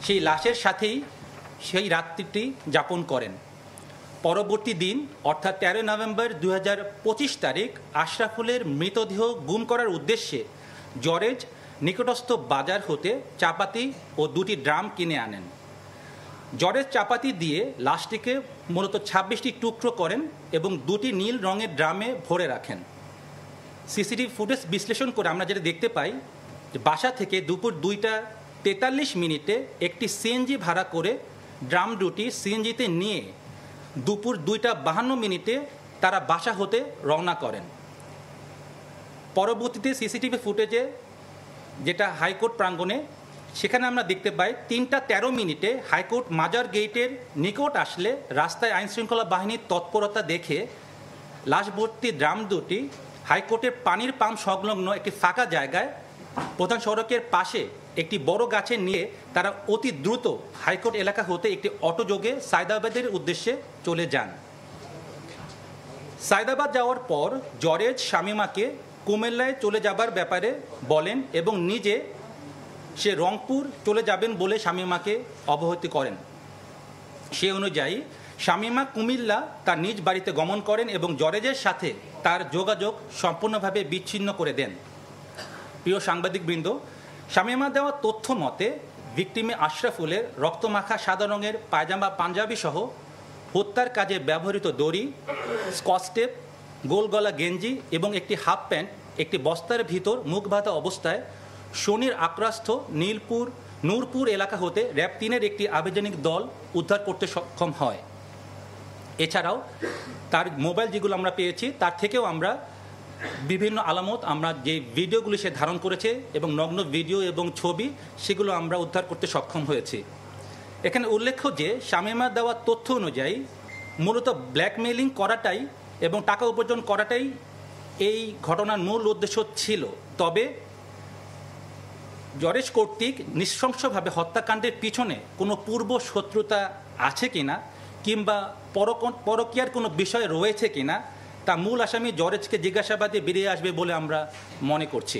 সেই লাশের সাথেই সেই রাত্রিটি যাপন করেন। পরবর্তী দিন অর্থাৎ 13 নভেম্বর 2025 তারিখ আশরাফুলের মৃতদেহ গুম করার উদ্দেশ্যে জরেজ নিকটস্থ বাজার হতে চাপাতি ও 2টি ড্রাম কিনে আনেন। জরেজ চাপাতি দিয়ে লাশটিকে মূলত 26টি টুকরো করেন এবং 2টি নীল রঙের ড্রামে ভরে রাখেন। সিসিটিভি ফুটেজ বিশ্লেষণ করে আমরা যেটা দেখতে পাই যে বাসা থেকে দুপুর 2:43 একটি সিএনজি ভাড়া করে ড্রাম দুটি সিএনজিতে নিয়ে দুপুর 2:52 তারা বাসা হতে রওনা করেন। পরবর্তীতে সিসিটিভি ফুটেজে যেটা হাইকোর্ট প্রাঙ্গণে সেখানে আমরা দেখতে পাই 3:13 হাইকোর্ট মাজার গেটের নিকট আসলে রাস্তায় আইনশৃঙ্খলা বাহিনীর তৎপরতা দেখে লাশ ভর্তি ড্রাম দুটি হাইকোর্টের পানির পাম্প সংলগ্ন একটি ফাঁকা জায়গায় প্রধান সড়কের পাশে একটি বড় গাছে নিয়ে তারা অতি দ্রুত হাইকোর্ট এলাকা হতে একটি অটোযোগে সায়দাবাদের উদ্দেশ্যে চলে যান। সায়দাবাদ যাওয়ার পর জরেজ শামীমাকে কুমিল্লায় চলে যাবার ব্যাপারে বলেন এবং নিজে সে রংপুর চলে যাবেন বলে শামীমাকে অবহিত করেন। সে অনুযায়ী শামীমা কুমিল্লা তার নিজ বাড়িতে গমন করেন এবং জরেজের সাথে তার যোগাযোগ সম্পূর্ণভাবে বিচ্ছিন্ন করে দেন। প্রিয় সাংবাদিকবৃন্দ, শামীমা দেওয়া তথ্য মতে ভিকটিমে আশরাফুলের রক্তমাখা সাদা রঙের পায়জামা পাঞ্জাবি সহ হত্যার কাজে ব্যবহৃত দড়ি, স্কচটেপ, গোল গলা গেঞ্জি এবং একটি হাফ প্যান্ট একটি বস্তার ভিতর মুখ বাঁধা অবস্থায় শনির আক্রাস্থ নূরপুর এলাকা হতে র্যাব 3-এর একটি আভিযানিক দল উদ্ধার করতে সক্ষম হয়। এছাড়াও তার মোবাইল যেগুলো আমরা পেয়েছি তার থেকেও আমরা বিভিন্ন আলামত আমরা যে ভিডিওগুলি সে ধারণ করেছে এবং নগ্ন ভিডিও এবং ছবি সেগুলো আমরা উদ্ধার করতে সক্ষম হয়েছি। এখানে উল্লেখ্য যে শামীমা দেওয়া তথ্য অনুযায়ী মূলত ব্ল্যাকমেইলিং করাটাই এবং টাকা উপার্জন করাটাই এই ঘটনার মূল উদ্দেশ্য ছিল। তবে জরেজ কর্তৃক নৃশংসভাবে হত্যাকাণ্ডের পিছনে কোনো পূর্ব শত্রুতা আছে কিনা কিংবা পরকীয়ার কোনো বিষয় রয়েছে কিনা তা মূল আসামি জরেজকে জিজ্ঞাসাবাদে বেরিয়ে আসবে বলে আমরা মনে করছি।